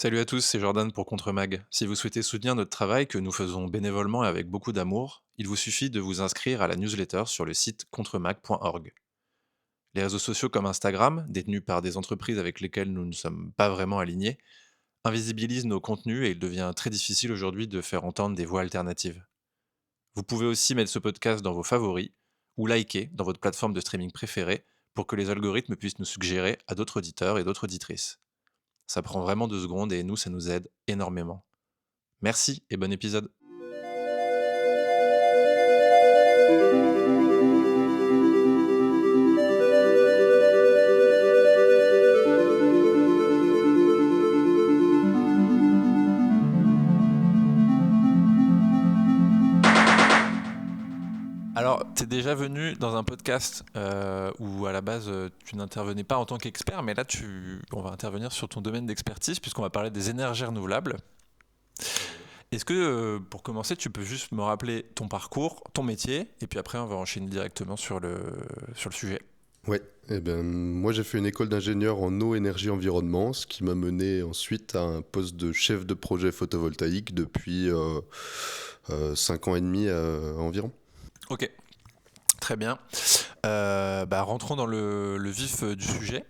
Salut à tous, c'est Jordan pour Contremag. Si vous souhaitez soutenir notre travail que nous faisons bénévolement et avec beaucoup d'amour, il vous suffit de vous inscrire à la newsletter sur le site contremag.org. Les réseaux sociaux comme Instagram, détenus par des entreprises avec lesquelles nous ne sommes pas vraiment alignés, invisibilisent nos contenus et il devient très difficile aujourd'hui de faire entendre des voix alternatives. Vous pouvez aussi mettre ce podcast dans vos favoris ou liker dans votre plateforme de streaming préférée pour que les algorithmes puissent nous suggérer à d'autres auditeurs et d'autres auditrices. Ça prend vraiment 2 secondes et nous, ça nous aide énormément. Merci et bon épisode. Alors, tu es déjà venu dans un podcast où à la base tu n'intervenais pas en tant qu'expert, mais là on va intervenir sur ton domaine d'expertise puisqu'on va parler des énergies renouvelables. Est-ce que pour commencer, tu peux juste me rappeler ton parcours, ton métier, et puis après on va enchaîner directement sur le sujet. Ouais, moi j'ai fait une école d'ingénieur en eau, énergie, environnement, ce qui m'a mené ensuite à un poste de chef de projet photovoltaïque depuis 5 ans et demi environ. Ok, très bien. Rentrons dans le vif du sujet.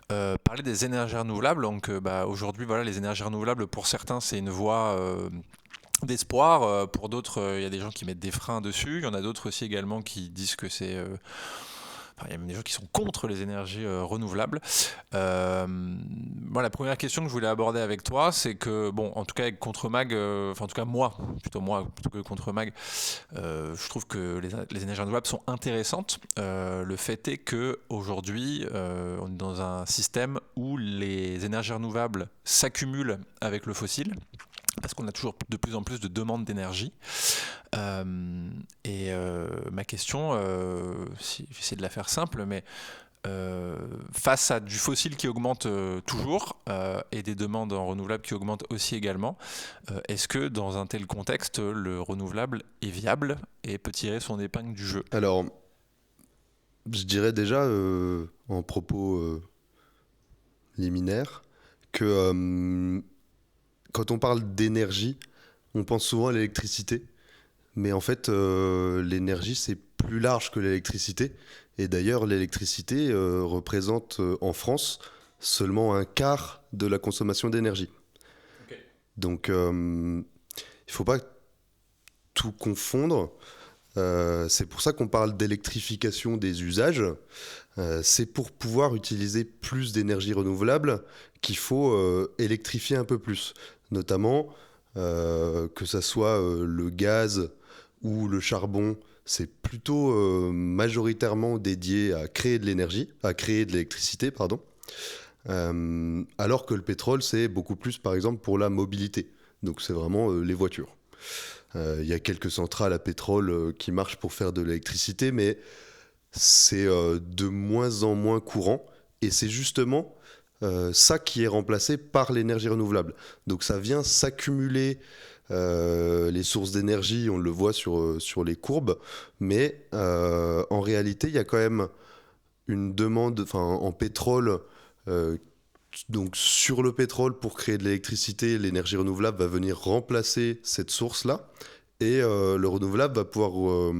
Parler des énergies renouvelables. Donc, aujourd'hui, voilà, les énergies renouvelables, pour certains, c'est une voie d'espoir. Pour d'autres, il y a des gens qui mettent des freins dessus. Il y en a d'autres aussi également qui disent que c'est... enfin, il y a même des gens qui sont contre les énergies renouvelables. Moi, la première question que je voulais aborder avec toi, c'est que, bon, en tout cas avec Contremag, enfin en tout cas moi plutôt que Contremag, je trouve que les énergies renouvelables sont intéressantes. Le fait est que aujourd'hui, on est dans un système où les énergies renouvelables s'accumulent avec le fossile parce qu'on a toujours de plus en plus de demandes d'énergie. Ma question, j'essaie de la faire simple, mais face à du fossile qui augmente toujours et des demandes en renouvelable qui augmentent aussi également, est-ce que dans un tel contexte, le renouvelable est viable et peut tirer son épingle du jeu? Alors, je dirais déjà en propos liminaire que quand on parle d'énergie, on pense souvent à l'électricité, mais en fait l'énergie c'est plus large que l'électricité, et d'ailleurs l'électricité représente en France seulement un quart de la consommation d'énergie. Ok. Donc, il faut pas tout confondre. C'est pour ça qu'on parle d'électrification des usages. C'est pour pouvoir utiliser plus d'énergie renouvelable qu'il faut électrifier un peu plus. Notamment, que ça soit le gaz ou le charbon, c'est plutôt majoritairement dédié à créer de l'énergie, à créer de l'électricité, pardon. Alors que le pétrole, c'est beaucoup plus, par exemple, pour la mobilité. Donc c'est vraiment les voitures. Il y a quelques centrales à pétrole qui marchent pour faire de l'électricité, mais c'est de moins en moins courant. Et c'est justement ça qui est remplacé par l'énergie renouvelable. Donc ça vient s'accumuler les sources d'énergie, on le voit sur les courbes, mais en réalité, il y a quand même une demande en pétrole. euh, donc sur le pétrole, pour créer de l'électricité, l'énergie renouvelable va venir remplacer cette source-là. Et le renouvelable va pouvoir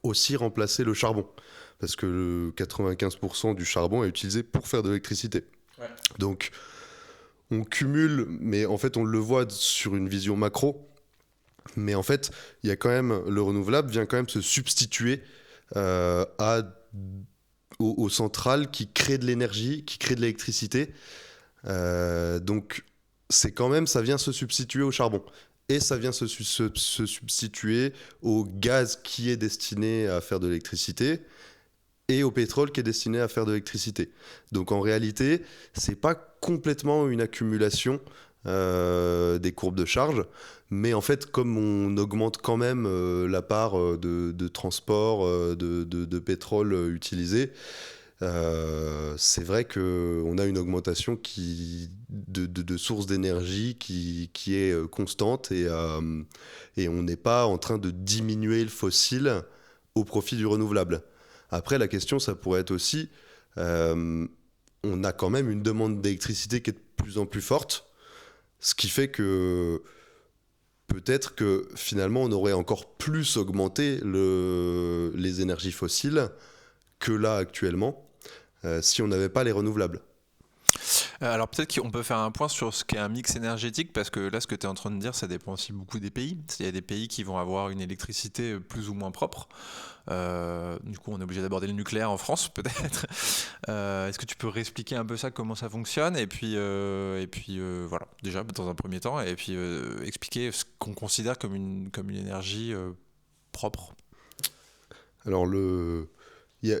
aussi remplacer le charbon. Parce que 95% du charbon est utilisé pour faire de l'électricité. Ouais. Donc on cumule, mais en fait on le voit sur une vision macro. Mais en fait, il y a quand même le renouvelable vient quand même se substituer euh, à, aux centrales qui créent de l'énergie, qui créent de l'électricité. Donc c'est quand même, ça vient se substituer au charbon. Et ça vient se substituer au gaz qui est destiné à faire de l'électricité et au pétrole qui est destiné à faire de l'électricité. Donc en réalité, c'est pas complètement une accumulation des courbes de charge, mais en fait, comme on augmente quand même la part de transport de pétrole utilisé, c'est vrai qu'on a une augmentation de sources d'énergie qui est constante, et on n'est pas en train de diminuer le fossile au profit du renouvelable. Après, la question, ça pourrait être aussi, on a quand même une demande d'électricité qui est de plus en plus forte. Ce qui fait que peut-être que finalement on aurait encore plus augmenté les énergies fossiles que là actuellement si on n'avait pas les renouvelables. Alors peut-être qu'on peut faire un point sur ce qu'est un mix énergétique, parce que là ce que tu es en train de dire, ça dépend aussi beaucoup des pays. Il y a des pays qui vont avoir une électricité plus ou moins propre. Du coup on est obligé d'aborder le nucléaire en France peut-être. Est-ce que tu peux réexpliquer un peu ça, comment ça fonctionne, et puis voilà, déjà dans un premier temps, et puis expliquer ce qu'on considère comme une énergie propre. Alors il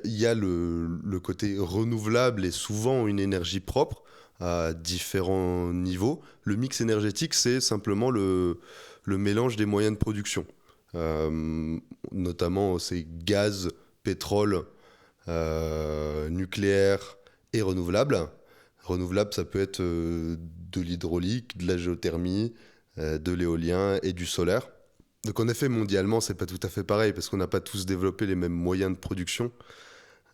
y a le côté renouvelable et souvent une énergie propre à différents niveaux. Le mix énergétique, c'est simplement le mélange des moyens de production. Notamment, c'est gaz, pétrole, nucléaire et renouvelable. Renouvelable, ça peut être de l'hydraulique, de la géothermie, de l'éolien et du solaire. Donc en effet, mondialement, c'est pas tout à fait pareil parce qu'on n'a pas tous développé les mêmes moyens de production.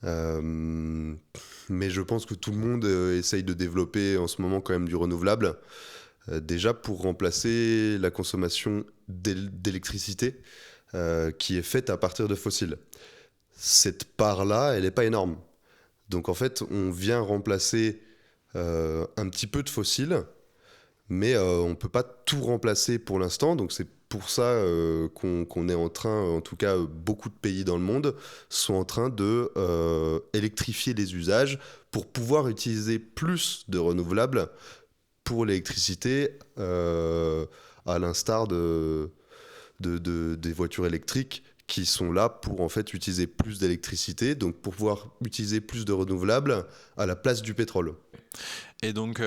Euh, mais je pense que tout le monde essaye de développer en ce moment quand même du renouvelable. Déjà pour remplacer la consommation d'électricité qui est faite à partir de fossiles. Cette part-là, elle n'est pas énorme. Donc en fait, on vient remplacer un petit peu de fossiles, mais on ne peut pas tout remplacer pour l'instant. Donc c'est pour ça qu'on est en train, en tout cas beaucoup de pays dans le monde, sont en train de électrifier les usages pour pouvoir utiliser plus de renouvelables pour l'électricité, à l'instar des voitures électriques qui sont là pour en fait utiliser plus d'électricité, donc pour pouvoir utiliser plus de renouvelables à la place du pétrole. Et donc,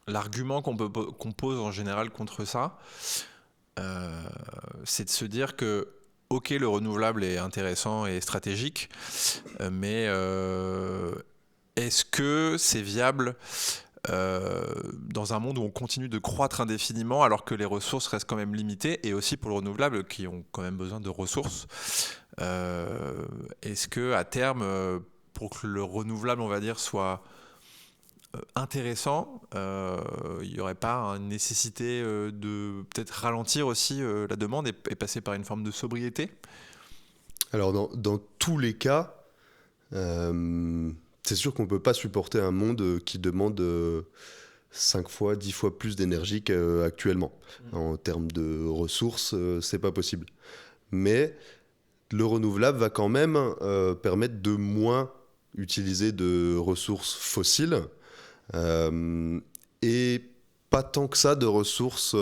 l'argument qu'on pose en général contre ça, euh, c'est de se dire que, ok, le renouvelable est intéressant et stratégique, mais est-ce que c'est viable dans un monde où on continue de croître indéfiniment alors que les ressources restent quand même limitées, et aussi pour le renouvelable qui ont quand même besoin de ressources. Est-ce que à terme, pour que le renouvelable, on va dire, soit intéressant, il n'y aurait pas une nécessité de peut-être ralentir aussi la demande, et passer par une forme de sobriété? Alors dans tous les cas, c'est sûr qu'on ne peut pas supporter un monde qui demande 5 fois, 10 fois plus d'énergie qu'actuellement. En termes de ressources, c'est pas possible. Mais le renouvelable va quand même permettre de moins utiliser de ressources fossiles et pas tant que ça de ressources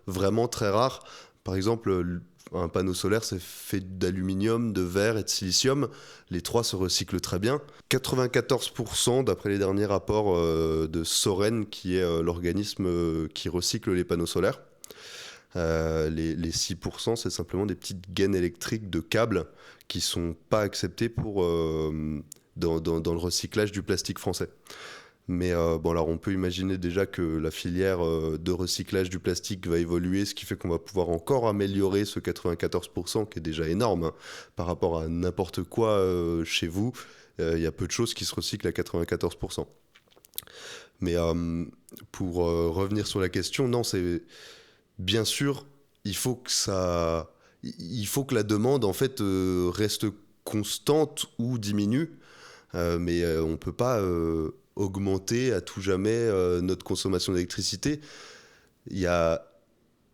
vraiment très rares. Par exemple, un panneau solaire, c'est fait d'aluminium, de verre et de silicium. Les trois se recyclent très bien. 94%, d'après les derniers rapports de Soren, qui est l'organisme qui recycle les panneaux solaires. Les 6%, c'est simplement des petites gaines électriques de câbles qui sont pas acceptées dans le recyclage du plastique français. Mais bon, alors on peut imaginer déjà que la filière de recyclage du plastique va évoluer, ce qui fait qu'on va pouvoir encore améliorer ce 94%, qui est déjà énorme, hein, par rapport à n'importe quoi chez vous. Il y a peu de choses qui se recyclent à 94%. Mais pour revenir sur la question, non, c'est bien sûr, il faut que la demande en fait reste constante ou diminue, mais on ne peut pas augmenter à tout jamais notre consommation d'électricité. Il y a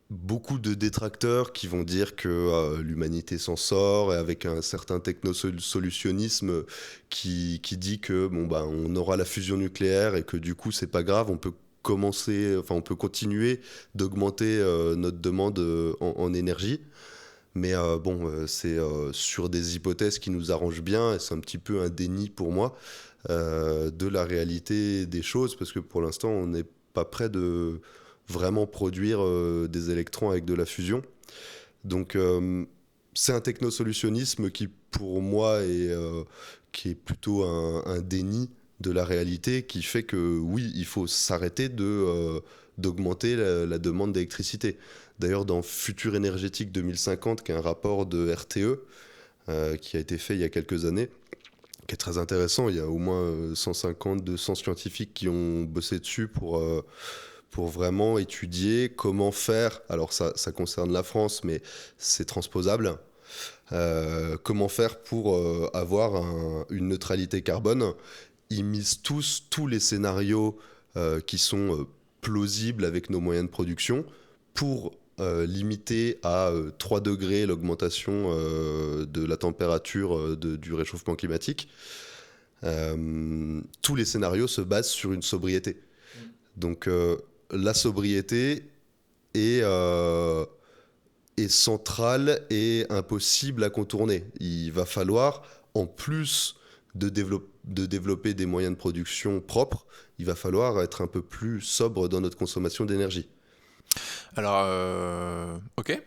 beaucoup de détracteurs qui vont dire que l'humanité s'en sort, et avec un certain technosolutionnisme qui dit que bon, bah, on aura la fusion nucléaire et que du coup c'est pas grave, on peut continuer d'augmenter notre demande en énergie. Mais c'est sur des hypothèses qui nous arrangent bien, et c'est un petit peu un déni pour moi de la réalité des choses, parce que pour l'instant, on n'est pas prêt de vraiment produire des électrons avec de la fusion. Donc, c'est un technosolutionnisme qui, pour moi, qui est plutôt un déni de la réalité, qui fait que, oui, il faut s'arrêter d'augmenter la demande d'électricité. D'ailleurs, dans Futur énergétique 2050, qui est un rapport de RTE, qui a été fait il y a quelques années, qui est très intéressant. Il y a au moins 150, 200 scientifiques qui ont bossé dessus pour vraiment étudier comment faire, alors ça concerne la France, mais c'est transposable, comment faire pour avoir une neutralité carbone. Ils misent tous les scénarios qui sont plausibles avec nos moyens de production pour limiter à 3 degrés l'augmentation de la température du réchauffement climatique. Tous les scénarios se basent sur une sobriété. Donc la sobriété est centrale et impossible à contourner. Il va falloir, en plus de développer des moyens de production propres, il va falloir être un peu plus sobre dans notre consommation d'énergie. Alors, ok,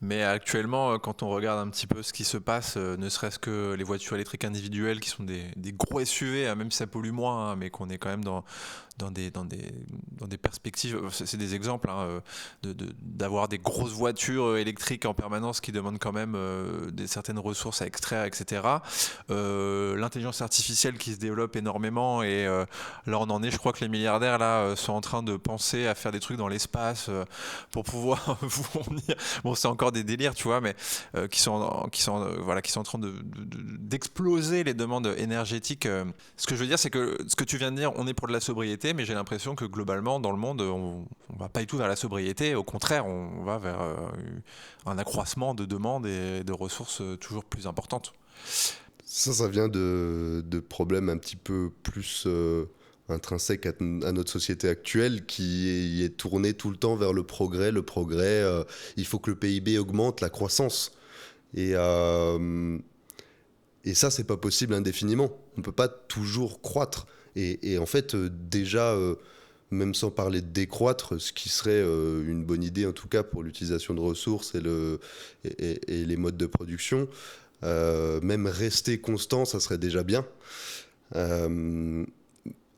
mais actuellement, quand on regarde un petit peu ce qui se passe, ne serait-ce que les voitures électriques individuelles qui sont des gros SUV, hein, même si ça pollue moins, hein, mais qu'on est quand même dans des perspectives, c'est des exemples, hein, d'avoir des grosses voitures électriques en permanence qui demandent quand même certaines ressources à extraire, etc. L'intelligence artificielle qui se développe énormément et là on en est, je crois que les milliardaires là sont en train de penser à faire des trucs dans l'espace pour pouvoir fournir. Bon, c'est encore des délires, tu vois, mais qui sont en train d'exploser les demandes énergétiques. Ce que je veux dire, c'est que ce que tu viens de dire, on est pour de la sobriété, mais j'ai l'impression que globalement, dans le monde, on va pas du tout vers la sobriété. Au contraire, on va vers un accroissement de demandes et de ressources toujours plus importantes. Ça vient de problèmes un petit peu plus intrinsèques à notre société actuelle qui est tournée tout le temps vers le progrès. Il faut que le PIB augmente, la croissance. Et ça, c'est pas possible indéfiniment. On peut pas toujours croître. Et en fait, déjà, même sans parler de décroître, ce qui serait une bonne idée en tout cas pour l'utilisation de ressources et les modes de production, même rester constant, ça serait déjà bien.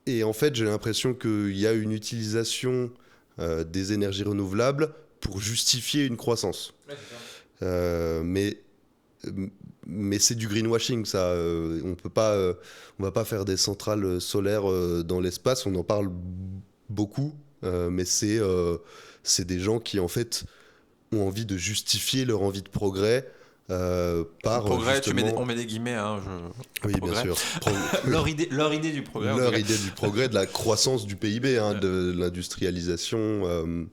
Et en fait, j'ai l'impression qu'il y a une utilisation des énergies renouvelables pour justifier une croissance. Ouais, c'est ça. Mais c'est du greenwashing, ça. On va pas faire des centrales solaires dans l'espace. On en parle beaucoup, mais c'est des gens qui en fait ont envie de justifier leur envie de progrès. Par progrès, justement... on met des guillemets, hein, oui, progrès. Bien sûr. Leur idée du progrès. Leur idée du progrès, de la croissance du PIB, hein, de l'industrialisation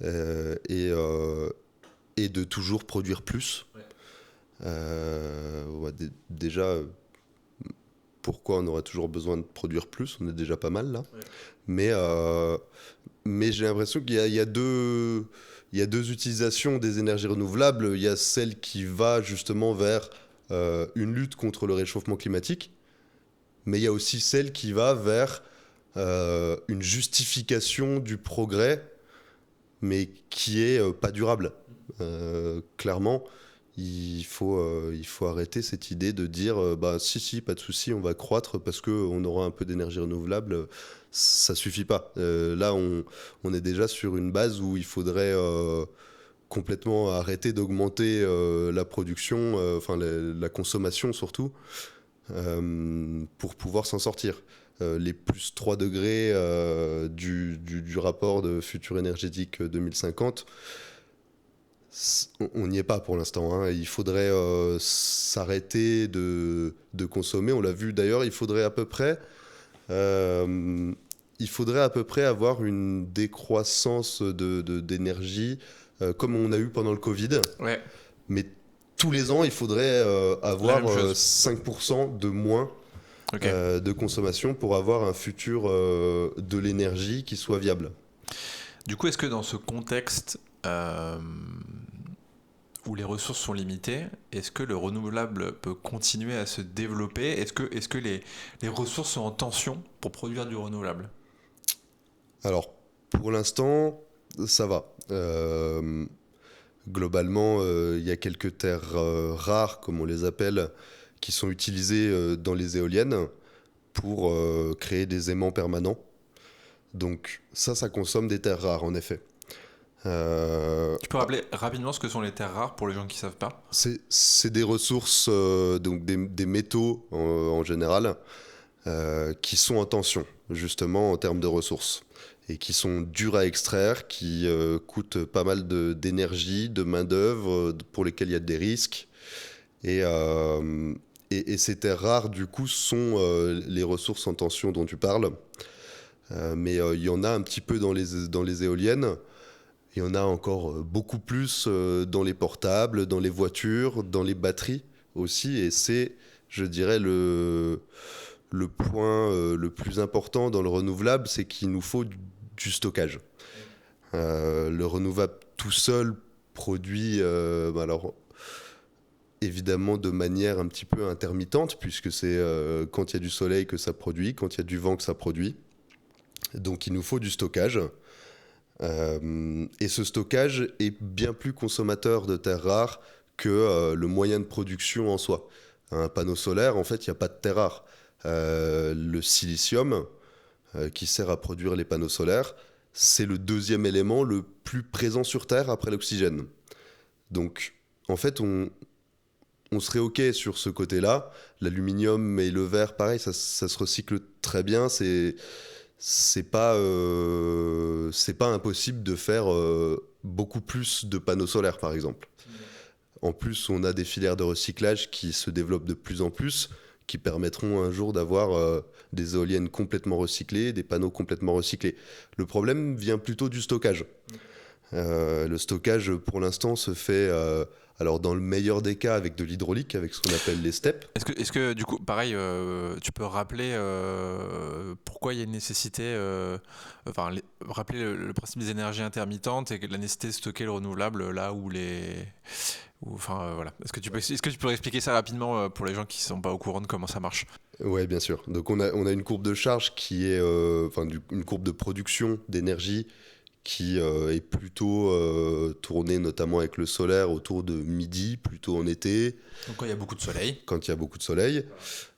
et de toujours produire plus. Ouais. Déjà, pourquoi on aurait toujours besoin de produire plus? On est déjà pas mal là. Ouais. Mais j'ai l'impression qu'il y a deux utilisations des énergies renouvelables. Il y a celle qui va justement vers une lutte contre le réchauffement climatique, mais il y a aussi celle qui va vers une justification du progrès, mais qui est pas durable. Clairement, il faut arrêter cette idée de dire si, pas de souci, on va croître parce qu'on aura un peu d'énergie renouvelable. Ça suffit pas. Là, on est déjà sur une base où il faudrait complètement arrêter d'augmenter la production, la consommation surtout, pour pouvoir s'en sortir. Les plus 3 degrés du rapport de futur énergétique 2050, on n'y est pas pour l'instant. Hein. Il faudrait s'arrêter de consommer. On l'a vu d'ailleurs, il faudrait à peu près avoir une décroissance d'énergie comme on a eu pendant le Covid. Ouais. Mais tous les ans, il faudrait avoir 5% de moins de consommation pour avoir un futur de l'énergie qui soit viable. Du coup, est-ce que dans ce contexte où les ressources sont limitées, est-ce que le renouvelable peut continuer à se développer? Est-ce que les ressources sont en tension pour produire du renouvelable? Alors, pour l'instant, ça va. Globalement, il y a quelques terres rares, comme on les appelle, qui sont utilisées dans les éoliennes pour créer des aimants permanents. Donc ça consomme des terres rares, en effet. Tu peux rappeler rapidement ce que sont les terres rares pour les gens qui ne savent pas? C'est des ressources, donc des métaux en général, qui sont en tension, justement en termes de ressources, et qui sont durs à extraire, qui coûtent pas mal d'énergie, de main-d'œuvre, pour lesquels il y a des risques. Et, euh, et ces terres rares, du coup, sont les ressources en tension dont tu parles. Mais il y en a un petit peu dans les éoliennes. Il y en a encore beaucoup plus dans les portables, dans les voitures, dans les batteries aussi. Et c'est, je dirais, le point le plus important dans le renouvelable, c'est qu'il nous faut du stockage. Le renouvelable tout seul produit, alors évidemment de manière un petit peu intermittente, puisque c'est quand il y a du soleil que ça produit, quand il y a du vent que ça produit. Donc il nous faut du stockage. Et ce stockage est bien plus consommateur de terres rares que le moyen de production en soi. Un panneau solaire, en fait, il n'y a pas de terres rares. Le silicium, qui sert à produire les panneaux solaires, c'est le deuxième élément le plus présent sur Terre après l'oxygène. Donc, en fait, on serait OK sur ce côté-là. L'aluminium et le verre, pareil, ça se recycle très bien. C'est pas impossible de faire beaucoup plus de panneaux solaires, par exemple. En plus, on a des filières de recyclage qui se développent de plus en plus, qui permettront un jour d'avoir des éoliennes complètement recyclées, des panneaux complètement recyclés. Le problème vient plutôt du stockage. Le stockage, pour l'instant, se fait, alors dans le meilleur des cas, avec de l'hydraulique, avec ce qu'on appelle les steppes. Est-ce que du coup, pareil, tu peux rappeler pourquoi il y a une nécessité, enfin, rappeler le principe des énergies intermittentes et la nécessité de stocker le renouvelable là où enfin, voilà. Est-ce que tu peux expliquer ça rapidement pour les gens qui ne sont pas au courant de comment ça marche? Oui, bien sûr. Donc on a une courbe de charge qui est, une courbe de production d'énergie qui est plutôt tournée notamment avec le solaire autour de midi, plutôt en été, Donc quand il y a beaucoup de soleil. quand il y a beaucoup de soleil.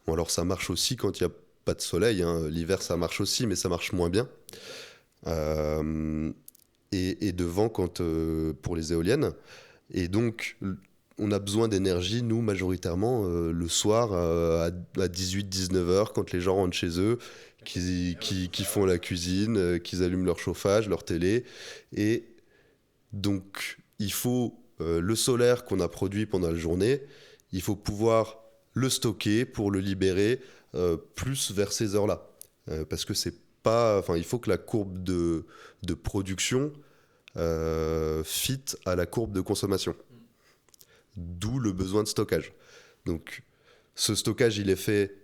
Bon, alors ça marche aussi quand il n'y a pas de soleil, hein. L'hiver ça marche aussi, mais ça marche moins bien. Euh, et de vent pour les éoliennes. Et donc on a besoin d'énergie, nous, majoritairement, le soir à 18-19 heures, quand les gens rentrent chez eux, qui font la cuisine, qu'ils allument leur chauffage, leur télé. Et donc, il faut le solaire qu'on a produit pendant la journée, il faut pouvoir le stocker pour le libérer plus vers ces heures-là. Parce que c'est pas, enfin, il faut que la courbe de production fit à la courbe de consommation. D'où le besoin de stockage. Donc, ce stockage, il est fait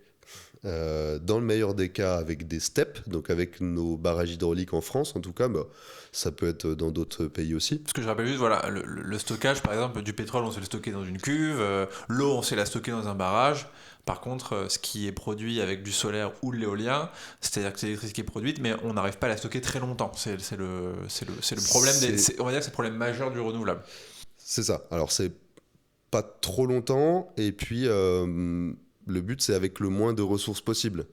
dans le meilleur des cas avec des steppes, donc avec nos barrages hydrauliques en France en tout cas, bah, ça peut être dans d'autres pays aussi. Parce que je rappelle juste, voilà, le stockage, par exemple, du pétrole, on sait le stocker dans une cuve, l'eau, on sait la stocker dans un barrage. Par contre, ce qui est produit avec du solaire ou de l'éolien, c'est-à-dire que c'est l'électricité qui est produite, mais on n'arrive pas à la stocker très longtemps. C'est le problème, on va dire que c'est le problème majeur du renouvelable. C'est ça. Alors, c'est pas trop longtemps, et puis le but, c'est avec le moins de ressources possible.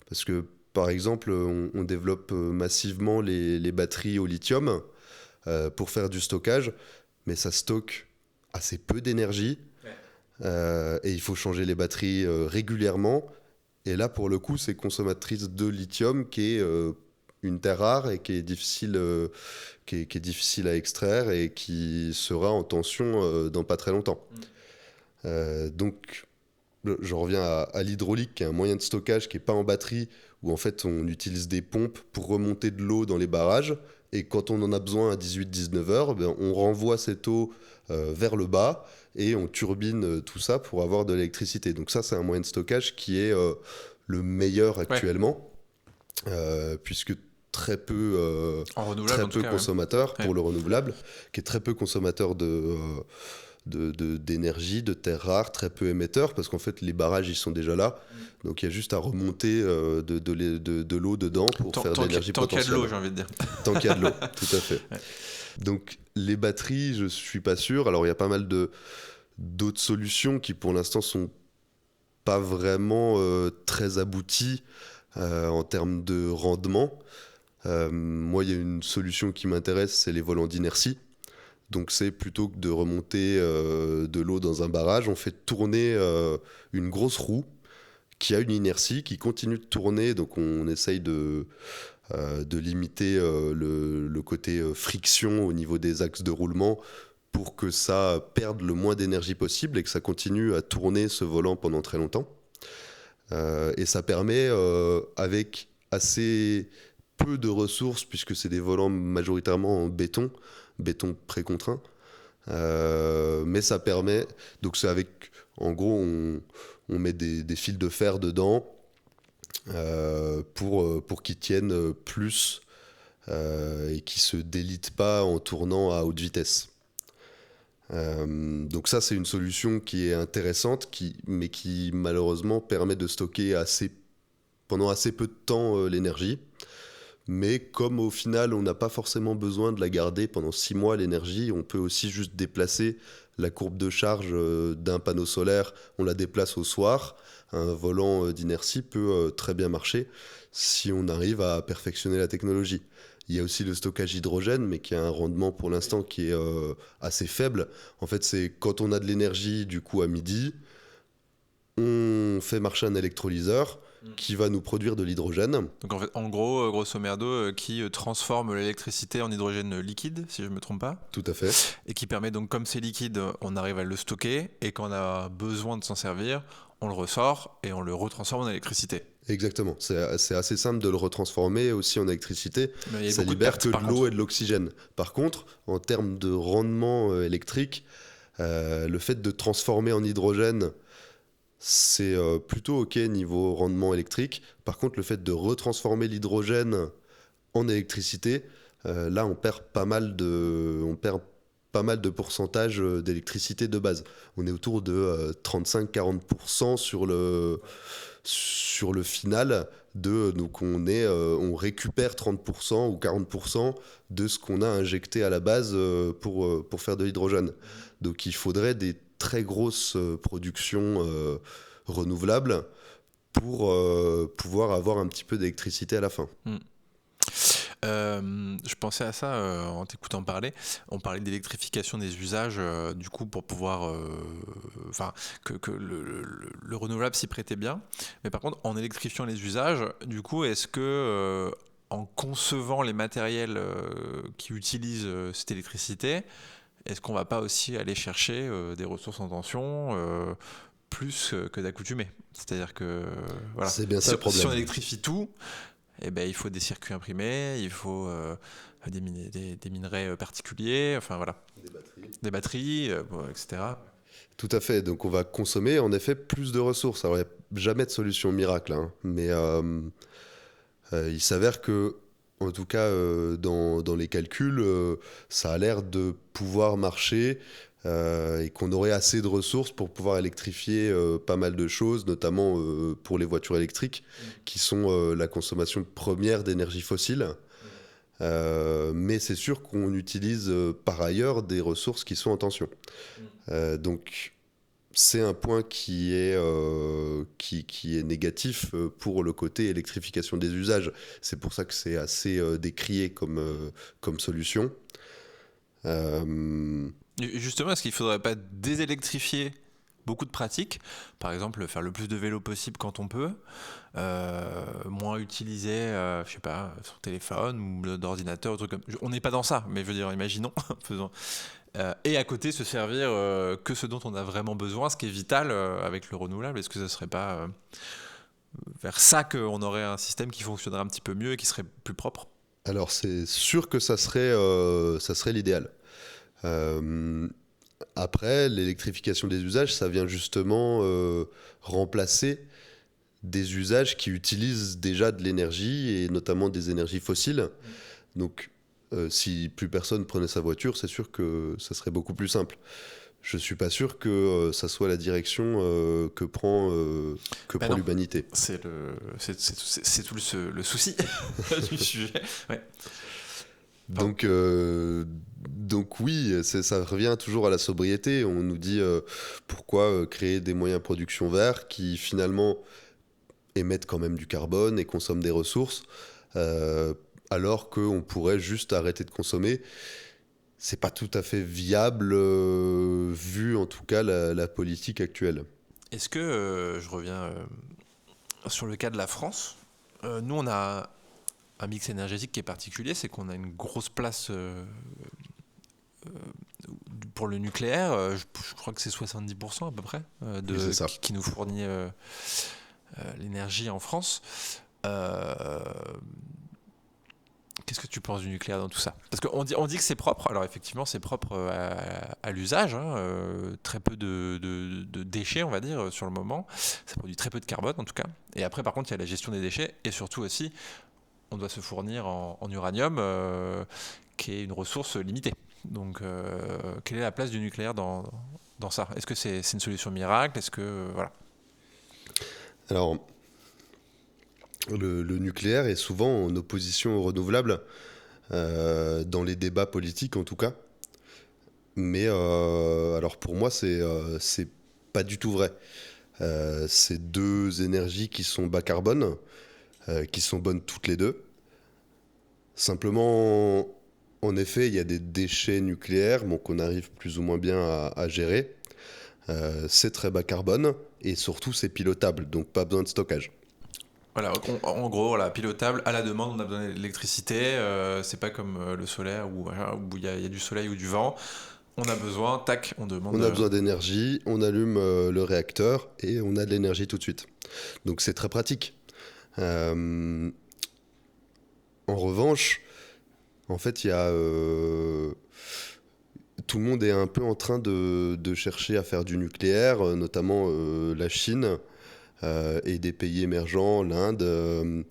Parce que, par exemple, on développe massivement les batteries au lithium pour faire du stockage, mais ça stocke assez peu d'énergie. Et il faut changer les batteries régulièrement. Et là, pour le coup, c'est consommatrice de lithium qui est une terre rare et qui est difficile, qui est difficile à extraire et qui sera en tension dans pas très longtemps. Donc, je reviens à l'hydraulique, qui est un moyen de stockage qui n'est pas en batterie, où en fait on utilise des pompes pour remonter de l'eau dans les barrages. Et quand on en a besoin à 18-19 heures, ben, on renvoie cette eau vers le bas et on turbine tout ça pour avoir de l'électricité. Donc ça, c'est un moyen de stockage qui est le meilleur actuellement, puisque très peu, très peu Cas, consommateur ouais. pour le renouvelable, qui est très peu consommateur d'énergie, de terres rares, très peu émetteur, parce qu'en fait les barrages ils sont déjà là, donc il y a juste à remonter de l'eau dedans pour faire de l'énergie potentielle. Tant qu'il y a de l'eau, j'ai envie de dire. Tant qu'il y a de l'eau, tout à fait. Ouais. Donc les batteries, je suis pas sûr. Alors il y a pas mal d'autres solutions qui pour l'instant sont pas vraiment très abouties en termes de rendement. Moi, il y a une solution qui m'intéresse, c'est les volants d'inertie. Donc c'est plutôt que de remonter de l'eau dans un barrage, on fait tourner une grosse roue qui a une inertie, qui continue de tourner. Donc on essaye de limiter le côté friction au niveau des axes de roulement pour que ça perde le moins d'énergie possible et que ça continue à tourner ce volant pendant très longtemps. Et ça permet, avec assez peu de ressources, puisque c'est des volants majoritairement en béton précontraint, mais ça permet, donc c'est avec, en gros, on met des fils de fer dedans pour qu'ils tiennent plus et qu'ils se délitent pas en tournant à haute vitesse. Donc ça, c'est une solution qui est intéressante, mais qui malheureusement permet de stocker pendant assez peu de temps l'énergie. Mais comme au final, on n'a pas forcément besoin de la garder pendant 6 mois, l'énergie, on peut aussi juste déplacer la courbe de charge d'un panneau solaire, on la déplace au soir. Un volant d'inertie peut très bien marcher si on arrive à perfectionner la technologie. Il y a aussi le stockage hydrogène, mais qui a un rendement pour l'instant qui est assez faible. En fait, c'est quand on a de l'énergie du coup à midi, on fait marcher un électrolyseur qui va nous produire de l'hydrogène. Donc en fait, en gros, grosso merdo, qui transforme l'électricité en hydrogène liquide, si je ne me trompe pas. Tout à fait. Et qui permet donc, comme c'est liquide, on arrive à le stocker, et quand on a besoin de s'en servir, on le ressort et on le retransforme en électricité. Exactement. C'est assez simple de le retransformer aussi en électricité. Mais ça libère que de l'eau et de l'oxygène. Par contre, en termes de rendement électrique, le fait de transformer en hydrogène, c'est plutôt OK niveau rendement électrique. Par contre, le fait de retransformer l'hydrogène en électricité, là, on perd pas mal de pourcentage d'électricité de base. On est autour de 35-40% sur le final. Donc on récupère 30% ou 40% de ce qu'on a injecté à la base pour faire de l'hydrogène. Donc il faudrait des très grosses productions renouvelables pour pouvoir avoir un petit peu d'électricité à la fin. Je pensais à ça en t'écoutant parler. On parlait d'électrification des usages, du coup, pour pouvoir. Enfin, que le renouvelable s'y prêtait bien. Mais par contre, en électrifiant les usages, du coup, est-ce que en concevant les matériels qui utilisent cette électricité, est-ce qu'on va pas aussi aller chercher des ressources en tension plus que d'accoutumé? C'est-à-dire que voilà, C'est bien ça le problème. si on électrifie tout, eh ben, il faut des circuits imprimés, il faut des minerais particuliers, enfin voilà, des batteries, bon, etc. Tout à fait. Donc on va consommer en effet plus de ressources. Alors il n'y a jamais de solution miracle, hein, mais il s'avère que, en tout cas dans les calculs, ça a l'air de pouvoir marcher et qu'on aurait assez de ressources pour pouvoir électrifier pas mal de choses, notamment pour les voitures électriques, qui sont la consommation première d'énergie fossile. Mais c'est sûr qu'on utilise par ailleurs des ressources qui sont en tension. Donc c'est un point qui est négatif pour le côté électrification des usages. C'est pour ça que c'est assez décrié comme solution. Justement, est-ce qu'il ne faudrait pas désélectrifier beaucoup de pratiques, par exemple faire le plus de vélo possible quand on peut, moins utiliser, je sais pas, son téléphone ou d'ordinateur, ou truc comme. On n'est pas dans ça, mais je veux dire, imaginons, faisons. Et à côté se servir que ce dont on a vraiment besoin, ce qui est vital avec le renouvelable. Est-ce que ce serait pas vers ça qu'on aurait un système qui fonctionnerait un petit peu mieux et qui serait plus propre? Alors c'est sûr que ça serait l'idéal. Après, l'électrification des usages, ça vient justement remplacer des usages qui utilisent déjà de l'énergie et notamment des énergies fossiles. Donc, si plus personne prenait sa voiture, c'est sûr que ça serait beaucoup plus simple. Je suis pas sûr que ça soit la direction que prend l'humanité. C'est tout le souci du sujet. Ouais. Donc oui, ça revient toujours à la sobriété. On nous dit pourquoi créer des moyens de production verts qui finalement émettent quand même du carbone et consomment des ressources, alors qu'on pourrait juste arrêter de consommer. c'est pas tout à fait viable, vu en tout cas la politique actuelle. Est-ce que, je reviens sur le cas de la France, nous on a un mix énergétique qui est particulier, c'est qu'on a une grosse place pour le nucléaire, je crois que c'est 70% à peu près Oui, c'est ça. qui nous fournit l'énergie en France. Euh, Qu'est-ce que tu penses du nucléaire dans tout ça? Parce qu'on dit que c'est propre, alors effectivement c'est propre à l'usage, hein, très peu de déchets on va dire sur le moment, ça produit très peu de carbone en tout cas. Et après par contre il y a la gestion des déchets et surtout aussi on doit se fournir en uranium qui est une ressource limitée. Donc quelle est la place du nucléaire dans ça? Est-ce que c'est une solution miracle? Est-ce que voilà. Alors, le nucléaire est souvent en opposition aux renouvelables, dans les débats politiques en tout cas. Mais alors pour moi, c'est pas du tout vrai. C'est deux énergies qui sont bas carbone, qui sont bonnes toutes les deux. Simplement, en effet, il y a des déchets nucléaires bon, qu'on arrive plus ou moins bien à gérer. C'est très bas carbone et surtout c'est pilotable, donc pas besoin de stockage. Voilà, en gros, voilà, pilotable, à la demande, on a besoin d'électricité. C'est pas comme le solaire où il y a du soleil ou du vent. On a besoin, tac, on demande. On a besoin d'énergie, on allume le réacteur et on a de l'énergie tout de suite. Donc c'est très pratique. Euh, En revanche, en fait, il y a tout le monde est un peu en train de chercher à faire du nucléaire, notamment la Chine et des pays émergents, l'Inde.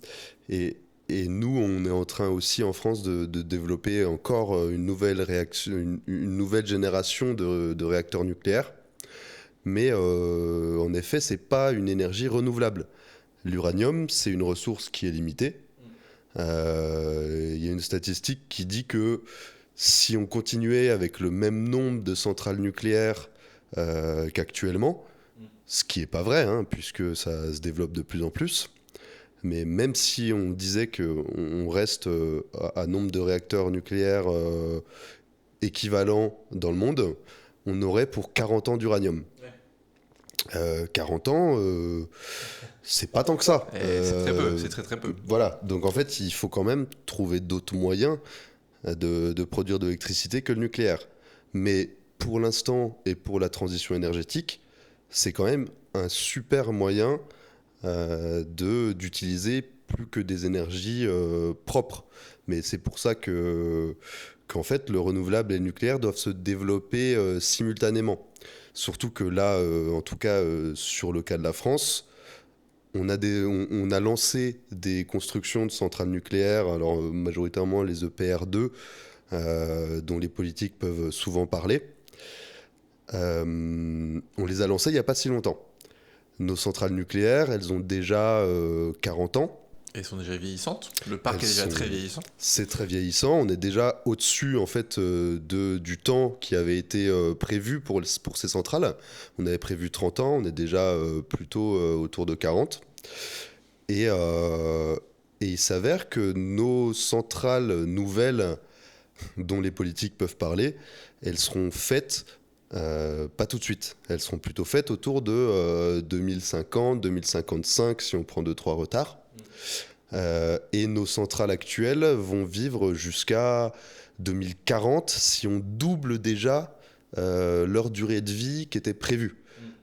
Et, et nous, on est en train aussi en France de développer encore une nouvelle réaction, une nouvelle génération de réacteurs nucléaires. Mais en effet, c'est pas une énergie renouvelable. L'uranium, c'est une ressource qui est limitée. Il y a une statistique qui dit que si on continuait avec le même nombre de centrales nucléaires qu'actuellement, ce qui n'est pas vrai, hein, puisque ça se développe de plus en plus, mais même si on disait qu'on reste à nombre de réacteurs nucléaires équivalent dans le monde, on aurait pour 40 ans d'uranium. 40 ans, c'est pas tant que ça. C'est très peu, c'est très très peu. Voilà, donc en fait, il faut quand même trouver d'autres moyens de produire de l'électricité que le nucléaire. Mais pour l'instant et pour la transition énergétique, c'est quand même un super moyen d'utiliser plus que des énergies propres. Mais c'est pour ça qu'en fait, le renouvelable et le nucléaire doivent se développer simultanément. Surtout que là, en tout cas sur le cas de la France, on a lancé des constructions de centrales nucléaires, alors majoritairement les EPR2, dont les politiques peuvent souvent parler. On les a lancées il n'y a pas si longtemps. Nos centrales nucléaires, elles ont déjà 40 ans. Et elles sont déjà vieillissantes. Le parc est déjà très vieillissant. C'est très vieillissant. On est déjà au-dessus en fait du temps qui avait été prévu pour ces centrales. On avait prévu 30 ans, on est déjà plutôt autour de 40. Et, et il s'avère que nos centrales nouvelles dont les politiques peuvent parler, elles seront faites pas tout de suite. Elles seront plutôt faites autour de 2050, 2055 si on prend 2-3 retards. Et nos centrales actuelles vont vivre jusqu'à 2040 si on double déjà leur durée de vie qui était prévue.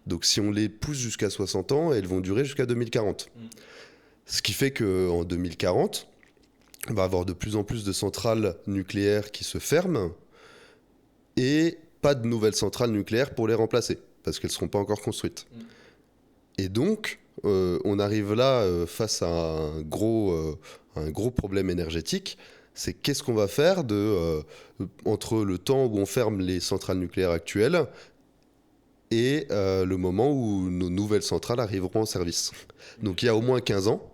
Donc si on les pousse jusqu'à 60 ans, elles vont durer jusqu'à 2040. Ce qui fait qu'en 2040, on va avoir de plus en plus de centrales nucléaires qui se ferment et pas de nouvelles centrales nucléaires pour les remplacer, parce qu'elles ne seront pas encore construites. Et donc, on arrive là face à un gros problème énergétique. C'est qu'est-ce qu'on va faire entre le temps où on ferme les centrales nucléaires actuelles et le moment où nos nouvelles centrales arriveront en service. Donc il y a au moins 15 ans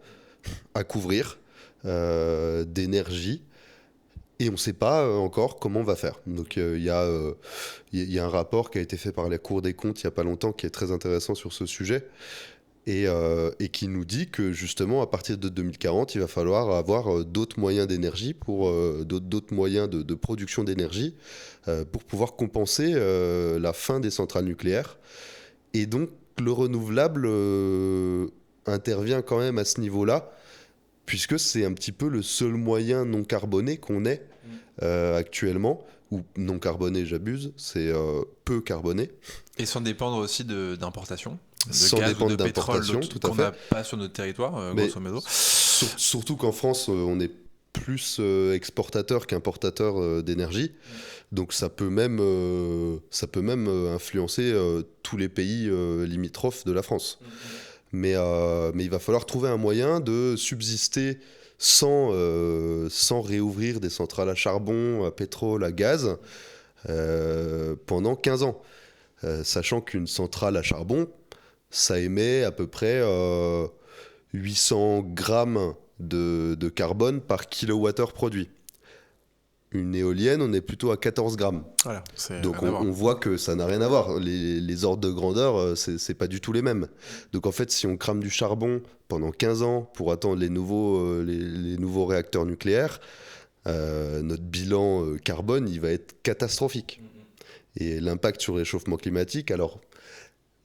à couvrir d'énergie et on ne sait pas encore comment on va faire. Donc il y a un rapport qui a été fait par la Cour des comptes il n'y a pas longtemps qui est très intéressant sur ce sujet et qui nous dit que justement à partir de 2040, il va falloir avoir d'autres moyens d'énergie, d'autres moyens de production d'énergie pour pouvoir compenser la fin des centrales nucléaires. Et donc le renouvelable intervient quand même à ce niveau-là, puisque c'est un petit peu le seul moyen non carboné qu'on ait actuellement, ou non carboné, j'abuse, c'est peu carboné. Et sans dépendre aussi d'importation, de Sans gaz ou dépendre de pétrole d'importation, tout à qu'on n'a fait. pas sur notre territoire, Mais grosso modo. surtout qu'en France, on est plus exportateur qu'importateur d'énergie. Donc ça peut même influencer tous les pays limitrophes de la France. Mais il va falloir trouver un moyen de subsister sans réouvrir des centrales à charbon, à pétrole, à gaz pendant 15 ans. Sachant qu'une centrale à charbon, ça émet à peu près 800 grammes de carbone par kilowattheure produit. Une éolienne, on est plutôt à 14 grammes. Voilà, c'est Donc rien à voir. on voit que ça n'a rien à voir. Les ordres de grandeur, c'est pas du tout les mêmes. Donc en fait, si on crame du charbon pendant 15 ans pour attendre les nouveaux réacteurs nucléaires, notre bilan carbone, il va être catastrophique. Et l'impact sur le réchauffement climatique, alors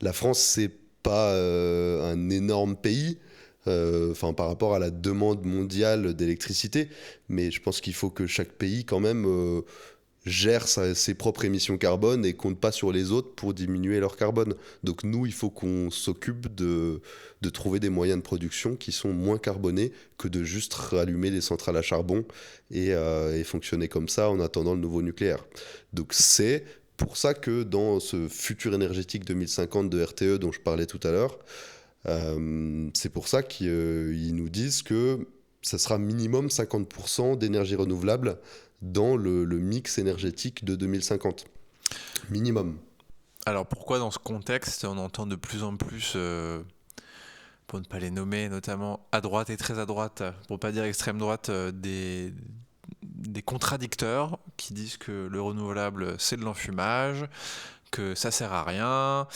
la France, c'est pas un énorme pays, par rapport à la demande mondiale d'électricité, mais je pense qu'il faut que chaque pays quand même gère ses propres émissions carbone et compte pas sur les autres pour diminuer leur carbone. Donc nous, il faut qu'on s'occupe de trouver des moyens de production qui sont moins carbonés que de juste rallumer les centrales à charbon et fonctionner comme ça en attendant le nouveau nucléaire. Donc c'est pour ça que dans ce futur énergétique 2050 de RTE dont je parlais tout à l'heure, c'est pour ça qu'ils nous disent que ça sera minimum 50% d'énergie renouvelable dans le mix énergétique de 2050. Minimum. Alors pourquoi dans ce contexte on entend de plus en plus, pour ne pas les nommer, notamment à droite et très à droite, pour ne pas dire extrême droite, des contradicteurs qui disent que le renouvelable c'est de l'enfumage, que ça sert à rien,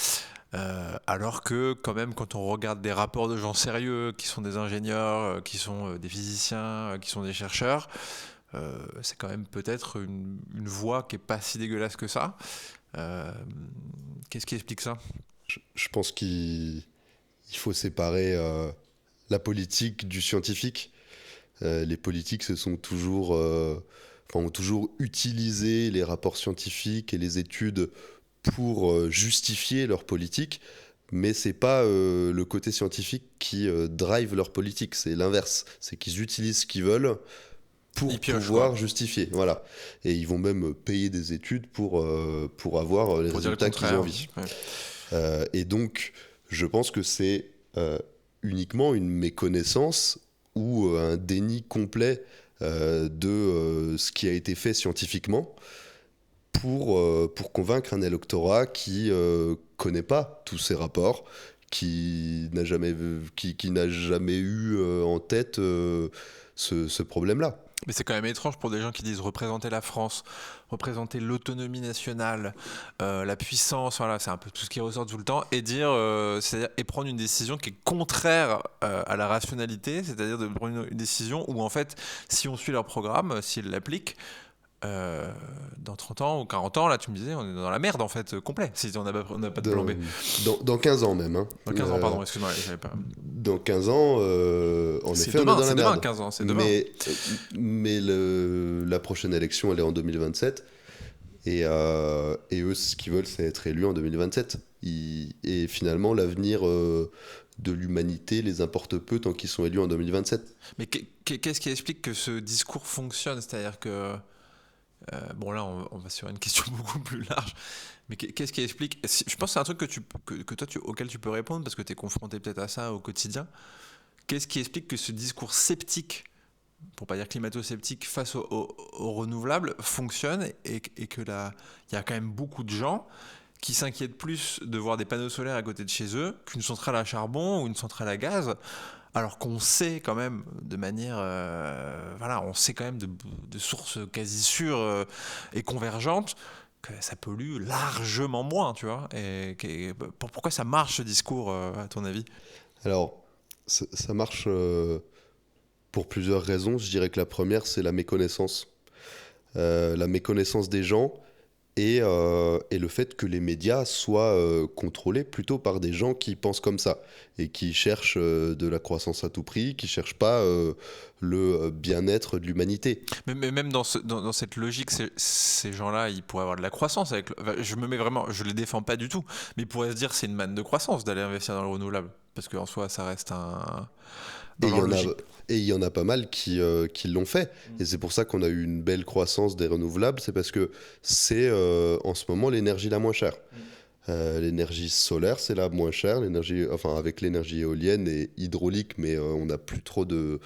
alors que quand même quand on regarde des rapports de gens sérieux qui sont des ingénieurs, qui sont des physiciens, qui sont des chercheurs, c'est quand même peut-être une voie qui est pas si dégueulasse que ça. Euh, Qu'est-ce qui explique ça? Je pense qu'il faut séparer la politique du scientifique. Les politiques ont toujours utilisé les rapports scientifiques et les études pour justifier leur politique, mais c'est pas le côté scientifique qui drive leur politique, c'est l'inverse. C'est qu'ils utilisent ce qu'ils veulent pour Ils piochent, pouvoir quoi. justifier. Voilà. Et ils vont même payer des études pour avoir les Pour dire le résultats qu'ils ont contraire. envie. Ouais. Et donc, je pense que c'est uniquement une méconnaissance ou un déni complet de ce qui a été fait scientifiquement pour convaincre un électorat qui connaît pas tous ces rapports, qui n'a jamais eu en tête ce problème-là. Mais c'est quand même étrange pour des gens qui disent représenter la France, représenter l'autonomie nationale, la puissance, voilà, c'est un peu tout ce qui ressort tout le temps, et c'est-à-dire, et prendre une décision qui est contraire à la rationalité, c'est-à-dire de prendre une décision où en fait, si on suit leur programme, s'ils l'appliquent, dans 30 ans ou 40 ans, là tu me disais, on est dans la merde en fait, complet, si on n'a pas de plan B. Dans 15 ans même. Hein. Dans 15 ans, pardon, excuse-moi, j'avais pas... Dans 15 ans, en C'est effet, demain, on est dans c'est la demain, merde. 15 ans, c'est demain. Mais la prochaine élection, elle est en 2027. Et eux, ce qu'ils veulent, c'est être élus en 2027. Et finalement, l'avenir de l'humanité les importe peu tant qu'ils sont élus en 2027. Mais qu'est-ce qui explique que ce discours fonctionne? C'est-à-dire que... bon là on va sur une question beaucoup plus large, mais qu'est-ce qui explique, je pense que c'est un truc que toi auquel tu peux répondre parce que tu es confronté peut-être à ça au quotidien. Qu'est-ce qui explique que ce discours sceptique, pour pas dire climato-sceptique, face au renouvelable fonctionne et que là il y a quand même beaucoup de gens qui s'inquiètent plus de voir des panneaux solaires à côté de chez eux qu'une centrale à charbon ou une centrale à gaz, alors qu'on sait quand même de manière, voilà, on sait quand même de sources quasi sûres et convergentes que ça pollue largement moins, tu vois. Pourquoi ça marche ce discours, à ton avis? Alors, ça marche pour plusieurs raisons. Je dirais que la première, c'est la méconnaissance. La méconnaissance des gens et le fait que les médias soient contrôlés plutôt par des gens qui pensent comme ça et qui cherchent de la croissance à tout prix, qui cherchent pas le bien-être de l'humanité. Mais même dans cette logique, ces gens-là, ils pourraient avoir de la croissance avec. Enfin, je me mets vraiment, je les défends pas du tout, mais ils pourraient se dire c'est une manne de croissance d'aller investir dans le renouvelable, parce qu'en soi, ça reste un Et dans il y leur en a, logique. et il y en a pas mal qui l'ont fait. Et c'est pour ça qu'on a eu une belle croissance des renouvelables, c'est parce que c'est en ce moment l'énergie la moins chère. L'énergie solaire, c'est la moins chère, l'énergie, enfin avec l'énergie éolienne et hydraulique, mais on n'a plus trop de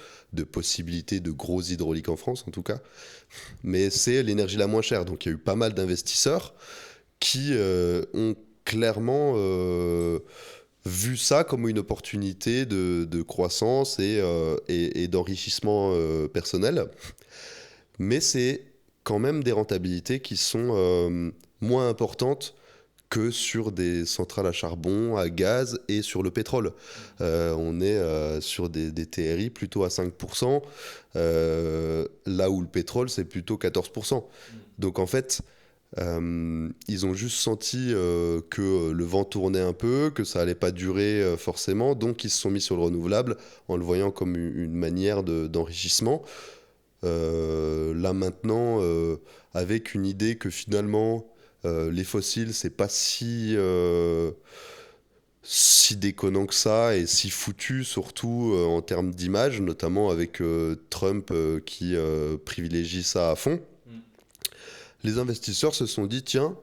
possibilités de gros hydrauliques en France en tout cas. Mais c'est l'énergie la moins chère. Donc il y a eu pas mal d'investisseurs qui ont clairement vu ça comme une opportunité de croissance et d'enrichissement personnel. Mais c'est quand même des rentabilités qui sont moins importantes que sur des centrales à charbon, à gaz et sur le pétrole. On est sur des TRI plutôt à 5%, là où le pétrole c'est plutôt 14%. Donc en fait, ils ont juste senti que le vent tournait un peu, que ça allait pas durer forcément, donc ils se sont mis sur le renouvelable en le voyant comme une manière d'enrichissement. Là maintenant, avec une idée que finalement les fossiles c'est pas si déconnant que ça et si foutu surtout en termes d'image, notamment avec Trump qui privilégie ça à fond. Les investisseurs se sont dit tiens,